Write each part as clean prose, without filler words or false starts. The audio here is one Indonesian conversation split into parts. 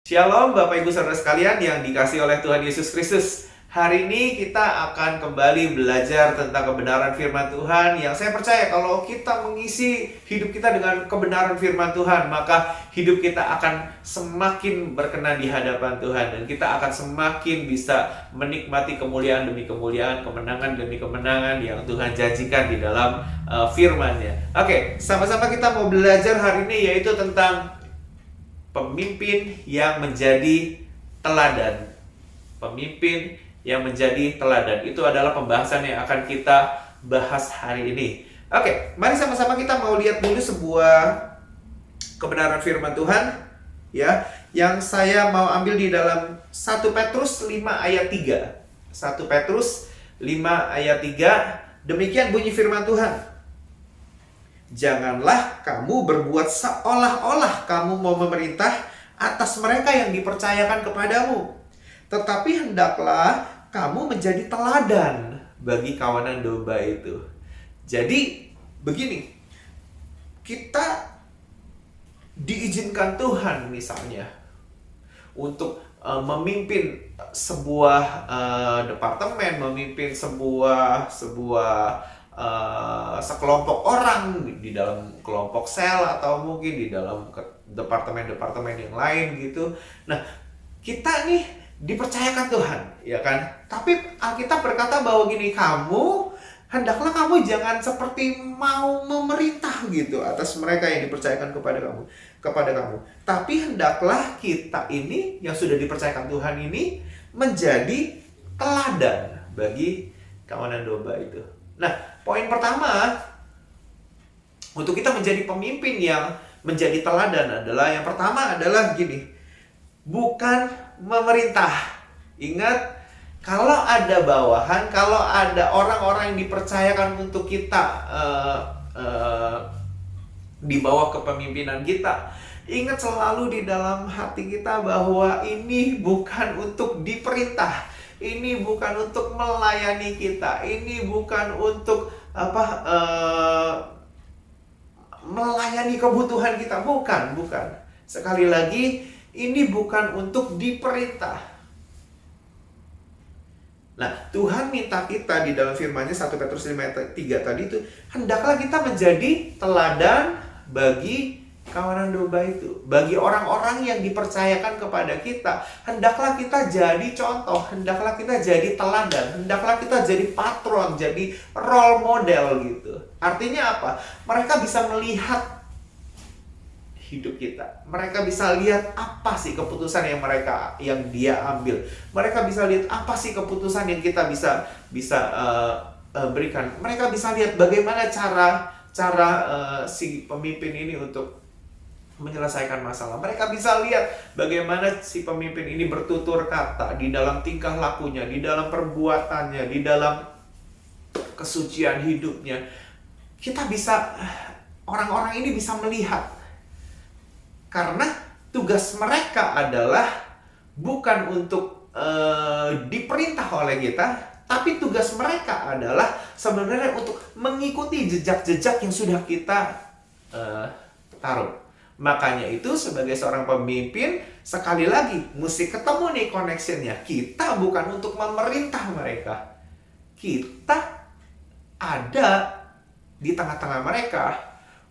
Shalom Bapak Ibu Saudara sekalian yang dikasihi oleh Tuhan Yesus Kristus. Hari ini kita akan kembali belajar tentang kebenaran firman Tuhan, yang saya percaya kalau kita mengisi hidup kita dengan kebenaran firman Tuhan, maka hidup kita akan semakin berkenan di hadapan Tuhan, dan kita akan semakin bisa menikmati kemuliaan demi kemuliaan, kemenangan demi kemenangan yang Tuhan janjikan di dalam firman-Nya. Oke, sama-sama kita mau belajar hari ini, yaitu tentang pemimpin yang menjadi teladan. Pemimpin yang menjadi teladan. Itu adalah pembahasan yang akan kita bahas hari ini. Oke, mari sama-sama kita mau lihat dulu sebuah kebenaran firman Tuhan, ya, yang saya mau ambil di dalam 1 Petrus 5 ayat 3. 1 Petrus 5 ayat 3. Demikian bunyi firman Tuhan. Janganlah kamu berbuat seolah-olah kamu mau memerintah atas mereka yang dipercayakan kepadamu. Tetapi hendaklah kamu menjadi teladan bagi kawanan domba itu. Jadi, begini. Kita diizinkan Tuhan misalnya untuk memimpin sebuah departemen, memimpin sekelompok orang di dalam kelompok sel atau mungkin di dalam departemen-departemen yang lain gitu. Nah, kita nih dipercayakan Tuhan, ya kan? Tapi Alkitab berkata bahwa gini, hendaklah kamu jangan seperti mau memerintah gitu atas mereka yang dipercayakan kepada kamu. Tapi hendaklah kita ini yang sudah dipercayakan Tuhan ini menjadi teladan bagi kawanan domba itu. Nah, poin pertama untuk kita menjadi pemimpin yang menjadi teladan adalah, yang pertama adalah gini, bukan memerintah. Ingat, kalau ada bawahan, kalau ada orang-orang yang dipercayakan untuk kita di bawah kepemimpinan kita, ingat selalu di dalam hati kita bahwa ini bukan untuk diperintah, ini bukan untuk melayani kita, ini bukan untuk melayani kebutuhan kita, bukan. Sekali lagi, ini bukan untuk diperintah. Nah, Tuhan minta kita di dalam firman-Nya 1 Petrus 5 ayat 3 tadi itu, hendaklah kita menjadi teladan bagi kawanan domba itu, bagi orang-orang yang dipercayakan kepada kita. Hendaklah kita jadi contoh, hendaklah kita jadi teladan, hendaklah kita jadi patron, jadi role model gitu. Artinya apa? Mereka bisa melihat hidup kita. Mereka bisa lihat apa sih keputusan yang dia ambil. Mereka bisa lihat apa sih keputusan yang kita bisa berikan. Mereka bisa lihat bagaimana cara si pemimpin ini untuk menyelesaikan masalah. Mereka bisa lihat bagaimana si pemimpin ini bertutur kata di dalam tingkah lakunya, di dalam perbuatannya, di dalam kesucian hidupnya. Orang-orang ini bisa melihat. Karena tugas mereka adalah bukan untuk diperintah oleh kita, tapi tugas mereka adalah sebenarnya untuk mengikuti jejak-jejak yang sudah kita taruh. Makanya itu sebagai seorang pemimpin, sekali lagi mesti ketemu nih connection-nya. Kita bukan untuk memerintah mereka. Kita ada di tengah-tengah mereka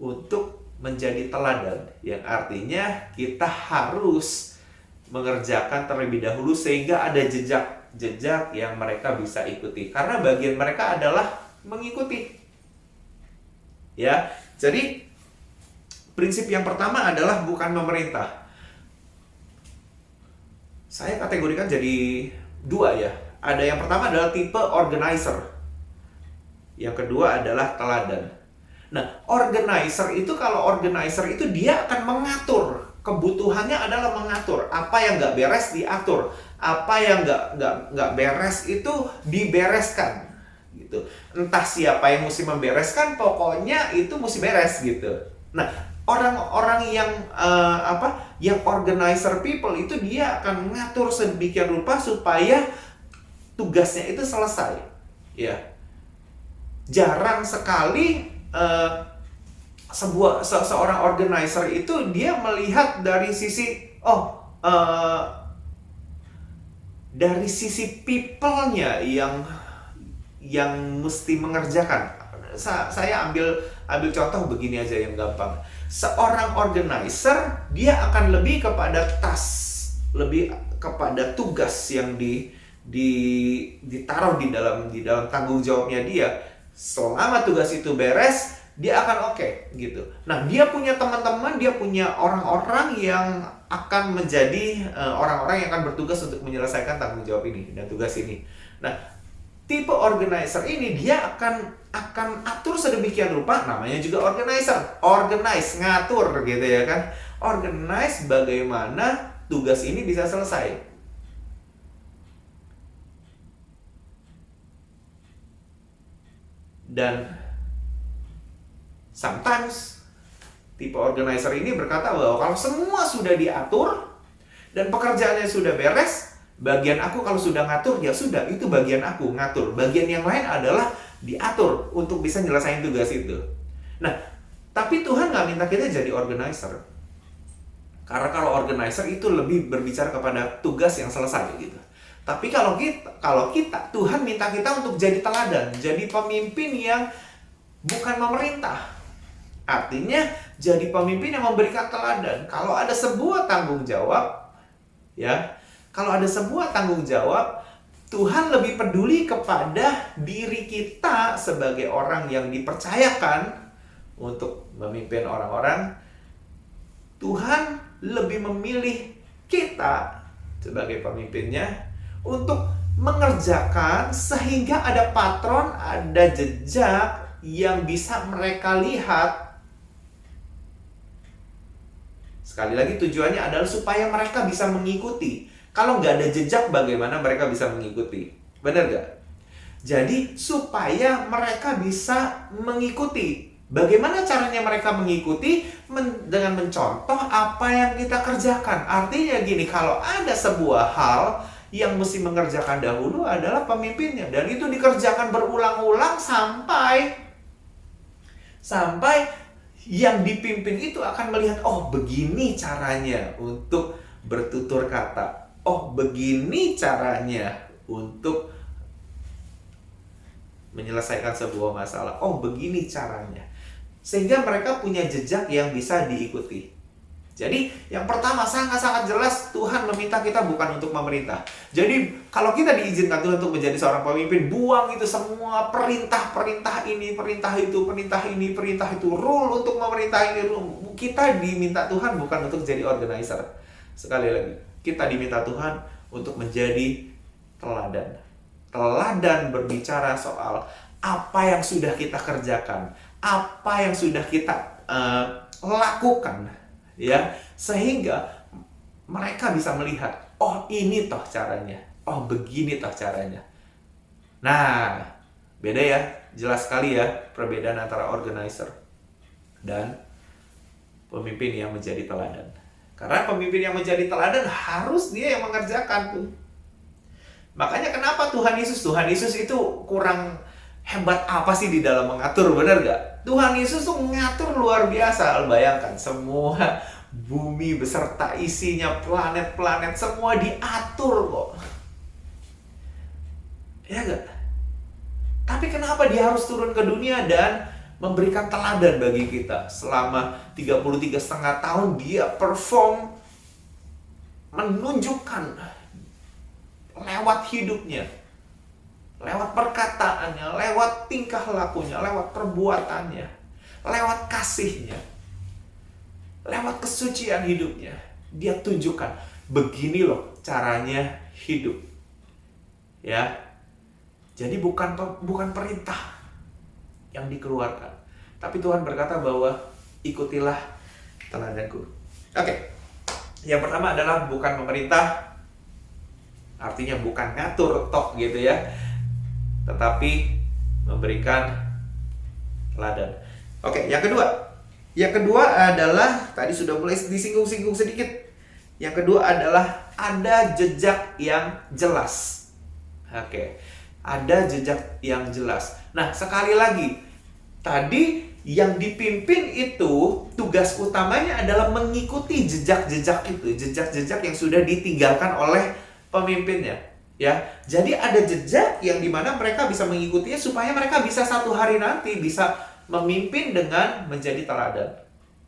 untuk menjadi teladan, yang artinya kita harus mengerjakan terlebih dahulu sehingga ada jejak yang mereka bisa ikuti, karena bagian mereka adalah mengikuti. Ya, jadi prinsip yang pertama adalah bukan memerintah. Saya kategorikan jadi dua ya. Ada yang pertama adalah tipe organizer. Yang kedua adalah teladan. Nah, kalau organizer itu dia akan mengatur. Kebutuhannya adalah mengatur. Apa yang nggak beres diatur. Apa yang nggak beres itu dibereskan. Gitu. Entah siapa yang mesti membereskan, pokoknya itu mesti beres gitu. Nah, orang-orang yang organizer people itu dia akan mengatur sedemikian rupa supaya tugasnya itu selesai. Ya. Jarang sekali seorang organizer itu dia melihat dari sisi eh, dari sisi people-nya yang mesti mengerjakan. Saya ambil contoh begini aja yang gampang. Seorang organizer, dia akan lebih kepada lebih kepada tugas yang ditaruh di dalam tanggung jawabnya dia. Selama tugas itu beres, dia akan oke, gitu. Nah, dia punya teman-teman, dia punya orang-orang yang akan menjadi orang-orang yang akan bertugas untuk menyelesaikan tanggung jawab ini dan tugas ini. Nah, tipe organizer ini dia akan atur sedemikian rupa, namanya juga organizer. Organize, ngatur gitu ya kan. Organize bagaimana tugas ini bisa selesai. Dan sometimes tipe organizer ini berkata bahwa kalau semua sudah diatur dan pekerjaannya sudah beres, bagian aku kalau sudah ngatur, ya sudah, itu bagian aku ngatur. Bagian yang lain adalah diatur untuk bisa nyelesain tugas itu. Nah, tapi Tuhan nggak minta kita jadi organizer. Karena kalau organizer itu lebih berbicara kepada tugas yang selesai gitu. Tapi kalau kita Tuhan minta kita untuk jadi teladan, jadi pemimpin yang bukan memerintah. Artinya jadi pemimpin yang memberikan teladan. Kalau ada sebuah tanggung jawab, ya, kalau ada sebuah tanggung jawab, Tuhan lebih peduli kepada diri kita sebagai orang yang dipercayakan untuk memimpin orang-orang. Tuhan lebih memilih kita sebagai pemimpinnya untuk mengerjakan sehingga ada patron, ada jejak yang bisa mereka lihat. Sekali lagi tujuannya adalah supaya mereka bisa mengikuti. Kalau nggak ada jejak, bagaimana mereka bisa mengikuti? Benar nggak? Jadi supaya mereka bisa mengikuti. Bagaimana caranya mereka mengikuti? Dengan mencontoh apa yang kita kerjakan. Artinya gini, kalau ada sebuah hal yang mesti mengerjakan dahulu adalah pemimpinnya. Dan itu dikerjakan berulang-ulang sampai yang dipimpin itu akan melihat, oh begini caranya untuk bertutur kata. Oh begini caranya untuk menyelesaikan sebuah masalah. Oh begini caranya. Sehingga mereka punya jejak yang bisa diikuti. Jadi yang pertama sangat-sangat jelas Tuhan meminta kita bukan untuk memerintah. Jadi kalau kita diizinkan Tuhan untuk menjadi seorang pemimpin, buang itu semua perintah ini, perintah itu, perintah ini, perintah itu, rule untuk memerintah ini, rule. Kita diminta Tuhan bukan untuk jadi organizer. Sekali lagi, kita diminta Tuhan untuk menjadi teladan. Teladan berbicara soal apa yang sudah kita kerjakan, apa yang sudah kita lakukan, ya, sehingga mereka bisa melihat, oh ini toh caranya, oh begini toh caranya. Nah, beda ya, jelas sekali ya perbedaan antara organizer dan pemimpin yang menjadi teladan. Karena pemimpin yang menjadi teladan harus dia yang mengerjakan tuh. Makanya kenapa Tuhan Yesus itu kurang hebat apa sih di dalam mengatur, benar gak? Tuhan Yesus tuh mengatur luar biasa. Bayangkan semua bumi beserta isinya, planet-planet, semua diatur kok. Ya gak? Tapi kenapa dia harus turun ke dunia dan memberikan teladan bagi kita? Selama 33,5 tahun dia perform, menunjukkan lewat hidupnya, lewat perkataannya, lewat tingkah lakunya, lewat perbuatannya, lewat kasihnya, lewat kesucian hidupnya. Dia tunjukkan, begini loh caranya hidup. Ya. Jadi bukan perintah yang dikeluarkan, tapi Tuhan berkata bahwa ikutilah teladanku. Oke. Yang pertama adalah bukan memerintah, artinya bukan ngatur tok gitu ya, tetapi memberikan teladan. Oke, yang kedua adalah tadi sudah mulai disinggung-singgung sedikit. Yang kedua adalah ada jejak yang jelas. Oke, ada jejak yang jelas. Nah, sekali lagi, Tadi yang dipimpin itu tugas utamanya adalah mengikuti jejak-jejak itu, jejak-jejak yang sudah ditinggalkan oleh pemimpinnya. Ya, jadi ada jejak yang dimana mereka bisa mengikutinya supaya mereka bisa satu hari nanti bisa memimpin dengan menjadi teladan.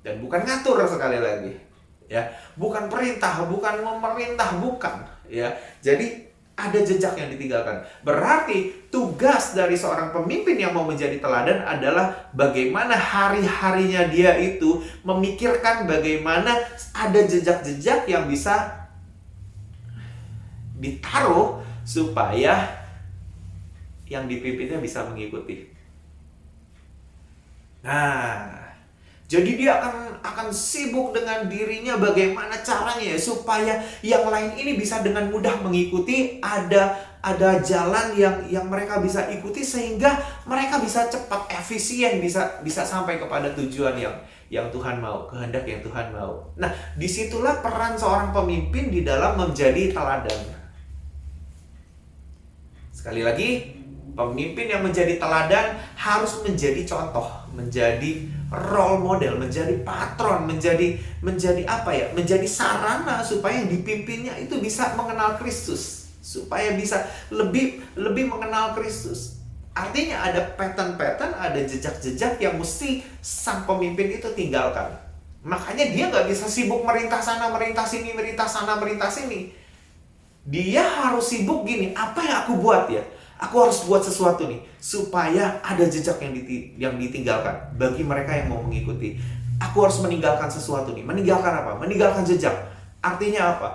Dan bukan ngatur sekali lagi, ya, bukan perintah, bukan memerintah, bukan, ya. Jadi ada jejak yang ditinggalkan. Berarti tugas dari seorang pemimpin yang mau menjadi teladan adalah bagaimana hari-harinya dia itu memikirkan bagaimana ada jejak-jejak yang bisa ditaruh supaya yang dipimpinnya bisa mengikuti. Nah, jadi dia akan sibuk dengan dirinya bagaimana caranya ya supaya yang lain ini bisa dengan mudah mengikuti, ada jalan yang mereka bisa ikuti sehingga mereka bisa cepat, efisien, bisa sampai kepada tujuan yang Tuhan mau, kehendak yang Tuhan mau. Nah, disitulah peran seorang pemimpin di dalam menjadi teladan. Sekali lagi, pemimpin yang menjadi teladan harus menjadi contoh, menjadi role model, menjadi patron, menjadi apa ya? Menjadi sarana supaya yang dipimpinnya itu bisa mengenal Kristus, supaya bisa lebih mengenal Kristus. Artinya ada pattern-pattern, ada jejak-jejak yang mesti sang pemimpin itu tinggalkan. Makanya dia nggak bisa sibuk merintah sana, merintah sini, merintah sana, merintah sini. Dia harus sibuk gini, apa yang aku buat ya? Aku harus buat sesuatu nih supaya ada jejak yang ditinggalkan bagi mereka yang mau mengikuti. Aku harus meninggalkan sesuatu nih. Meninggalkan apa? Meninggalkan jejak. Artinya apa?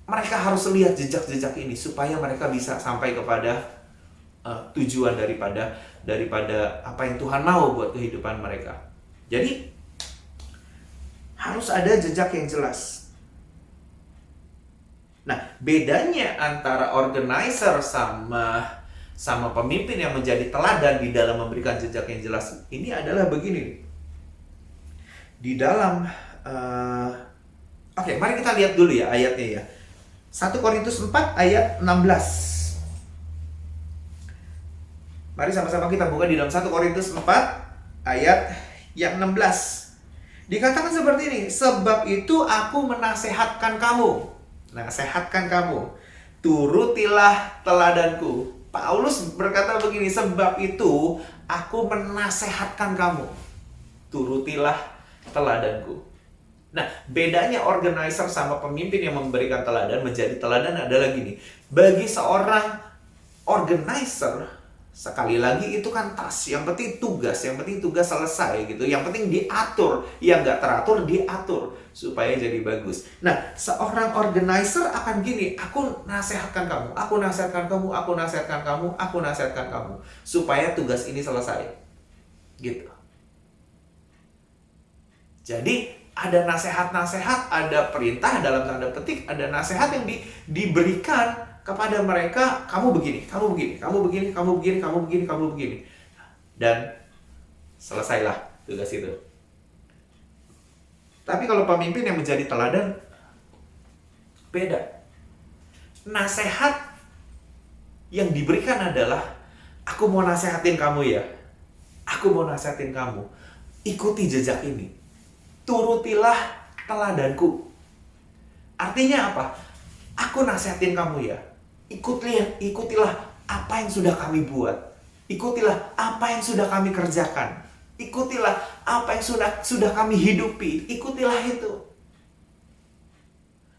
Mereka harus lihat jejak-jejak ini supaya mereka bisa sampai kepada tujuan daripada apa yang Tuhan mau buat kehidupan mereka. Jadi harus ada jejak yang jelas. Nah, bedanya antara organizer sama pemimpin yang menjadi teladan di dalam memberikan jejak yang jelas ini adalah begini. Di dalam Oke, mari kita lihat dulu ya ayatnya ya. 1 Korintus 4 ayat 16. Mari sama-sama kita buka di dalam 1 Korintus 4 ayat yang 16. Dikatakan seperti ini, sebab itu aku menasehatkan kamu. Nasehatkan kamu, turutilah teladanku. Paulus berkata begini, sebab itu aku menasehatkan kamu, turutilah teladanku. Nah, bedanya organizer sama pemimpin yang memberikan teladan, menjadi teladan adalah gini. Bagi seorang organizer, sekali lagi itu kan task, yang penting tugas selesai gitu. Yang penting diatur, yang nggak teratur diatur supaya jadi bagus. Nah, seorang organizer akan gini, aku nasihatkan kamu, aku nasihatkan kamu, aku nasihatkan kamu, aku nasihatkan kamu supaya tugas ini selesai. Gitu. Jadi ada nasihat-nasihat, ada perintah dalam tanda petik, ada nasihat yang diberikan kepada mereka, kamu begini, kamu begini, kamu begini, kamu begini, kamu begini, kamu begini. Dan selesailah tugas itu. Tapi kalau pemimpin yang menjadi teladan, beda. Nasihat yang diberikan adalah, aku mau nasihatin kamu ya. Aku mau nasihatin kamu. Ikuti jejak ini. Turutilah teladanku. Artinya apa? Aku nasihatin kamu ya. Ikutilah apa yang sudah kami buat. Ikutilah apa yang sudah kami kerjakan. Ikutilah apa yang sudah kami hidupi. Ikutilah itu.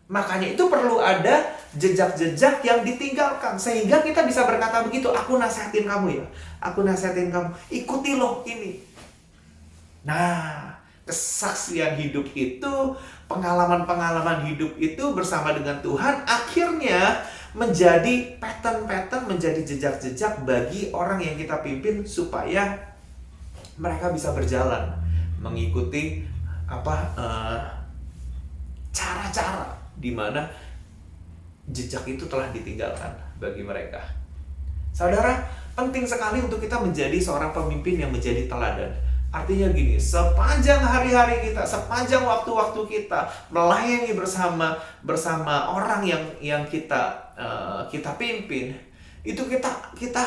Makanya itu perlu ada jejak-jejak yang ditinggalkan. Sehingga kita bisa berkata begitu, aku nasihatin kamu ya. Aku nasihatin kamu. Ikuti loh ini. Nah, kesaksian hidup itu, pengalaman-pengalaman hidup itu bersama dengan Tuhan akhirnya menjadi pattern-pattern, menjadi jejak-jejak bagi orang yang kita pimpin supaya mereka bisa berjalan mengikuti cara-cara di mana jejak itu telah ditinggalkan bagi mereka. Saudara, penting sekali untuk kita menjadi seorang pemimpin yang menjadi teladan. Artinya gini, sepanjang hari-hari kita, sepanjang waktu-waktu kita melayani bersama orang yang kita pimpin, itu kita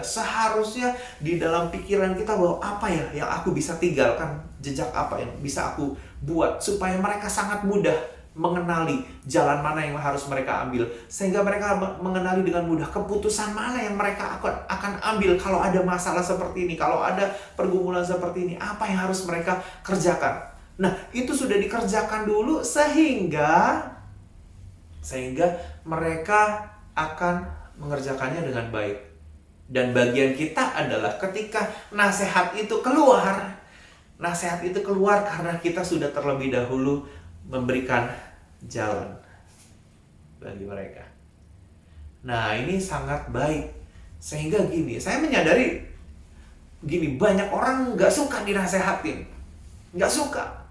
seharusnya di dalam pikiran kita bahwa apa ya yang aku bisa tinggalkan, jejak apa yang bisa aku buat supaya mereka sangat mudah mengenali jalan mana yang harus mereka ambil, sehingga mereka mengenali dengan mudah keputusan mana yang mereka akan ambil kalau ada masalah seperti ini, kalau ada pergumulan seperti ini, apa yang harus mereka kerjakan. Nah, itu sudah dikerjakan dulu sehingga mereka akan mengerjakannya dengan baik. Dan bagian kita adalah ketika nasihat itu keluar karena kita sudah terlebih dahulu memberikan jalan bagi mereka. Nah, ini sangat baik. Sehingga saya menyadari banyak orang nggak suka dinasehatin, nggak suka.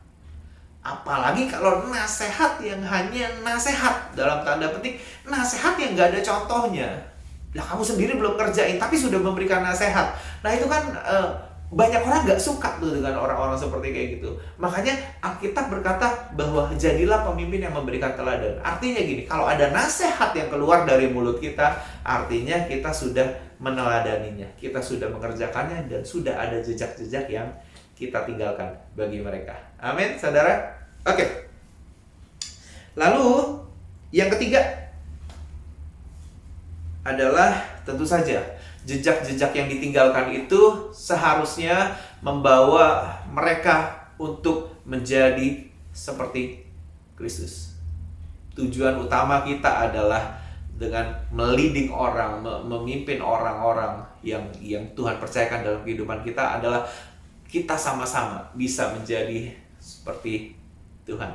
Apalagi kalau nasihat yang hanya nasihat, dalam tanda petik, nasihat yang nggak ada contohnya. Lah, kamu sendiri belum kerjain, tapi sudah memberikan nasihat. Nah, itu kan banyak orang nggak suka tuh dengan orang-orang seperti kayak gitu. Makanya Alkitab berkata bahwa jadilah pemimpin yang memberikan teladan. Artinya gini, kalau ada nasihat yang keluar dari mulut kita, artinya kita sudah meneladaninya, kita sudah mengerjakannya, dan sudah ada jejak-jejak yang kita tinggalkan bagi mereka. Amin, saudara. Oke. Lalu yang ketiga adalah tentu saja jejak-jejak yang ditinggalkan itu seharusnya membawa mereka untuk menjadi seperti Kristus. Tujuan utama kita adalah dengan meleading orang, memimpin orang-orang yang Tuhan percayakan dalam kehidupan kita adalah kita sama-sama bisa menjadi seperti Tuhan.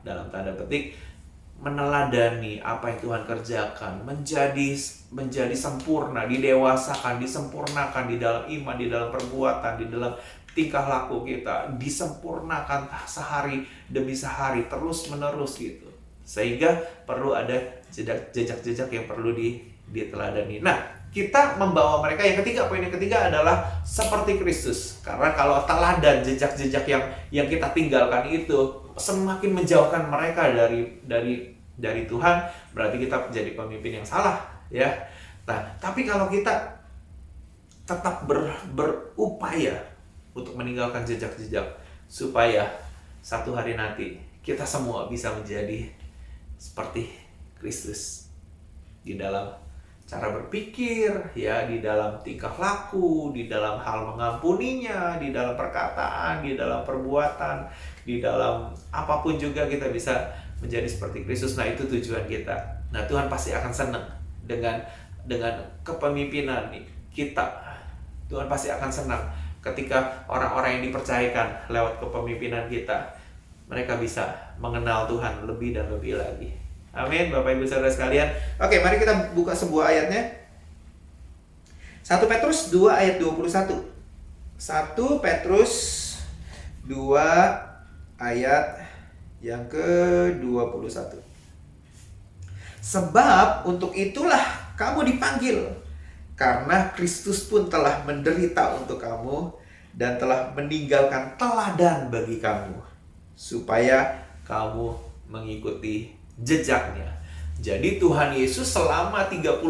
Dalam tanda petik, meneladani apa yang Tuhan kerjakan, menjadi sempurna, didewasakan, disempurnakan di dalam iman, di dalam perbuatan, di dalam tingkah laku kita, disempurnakan sehari demi sehari, terus menerus gitu. Sehingga perlu ada jejak-jejak yang perlu diteladani. Nah, kita membawa mereka, poin yang ketiga adalah seperti Kristus. Karena kalau teladan, jejak-jejak yang kita tinggalkan itu semakin menjauhkan mereka dari Tuhan, berarti kita menjadi pemimpin yang salah, ya. Nah, tapi kalau kita tetap berupaya untuk meninggalkan jejak-jejak, supaya satu hari nanti kita semua bisa menjadi seperti Kristus di dalam cara berpikir, ya, di dalam tingkah laku, di dalam hal mengampuninya, di dalam perkataan, di dalam perbuatan, di dalam apapun juga kita bisa menjadi seperti Kristus. Nah, itu tujuan kita. Nah, Tuhan pasti akan senang dengan kepemimpinan kita. Tuhan pasti akan senang ketika orang-orang yang dipercayakan lewat kepemimpinan kita, mereka bisa mengenal Tuhan lebih dan lebih lagi. Amin, Bapak Ibu Saudara sekalian. Oke, mari kita buka sebuah ayatnya. 1 Petrus 2 ayat 21. 1 Petrus 2 ayat yang ke-21. Sebab untuk itulah kamu dipanggil, karena Kristus pun telah menderita untuk kamu dan telah meninggalkan teladan bagi kamu, supaya kamu mengikuti jejaknya. Jadi Tuhan Yesus selama 33,5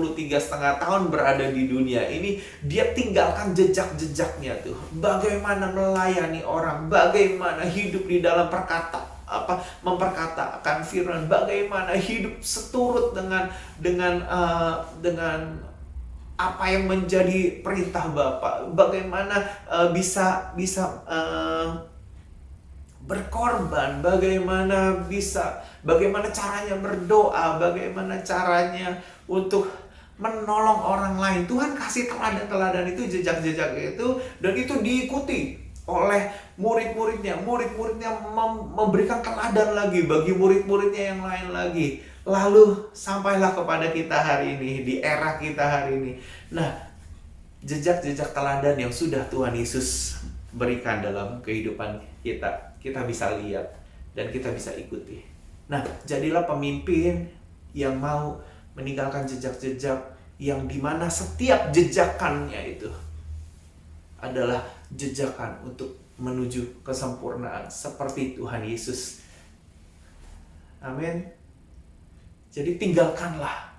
tahun berada di dunia ini, dia tinggalkan jejak-jejaknya tuh. Bagaimana melayani orang, bagaimana hidup di dalam memperkatakan firman, bagaimana hidup seturut dengan apa yang menjadi perintah Bapa, bagaimana bisa berkorban, bagaimana caranya berdoa, bagaimana caranya untuk menolong orang lain. Tuhan kasih teladan-teladan itu, jejak-jejak itu, dan itu diikuti oleh murid-muridnya. Murid-muridnya memberikan teladan lagi bagi murid-muridnya yang lain lagi. Lalu sampailah kepada kita hari ini, di era kita hari ini. Nah, jejak-jejak teladan yang sudah Tuhan Yesus berikan dalam kehidupan kita bisa lihat dan kita bisa ikuti. Nah, jadilah pemimpin yang mau meninggalkan jejak-jejak yang dimana setiap jejakannya itu adalah jejakan untuk menuju kesempurnaan seperti Tuhan Yesus. Amin. Jadi tinggalkanlah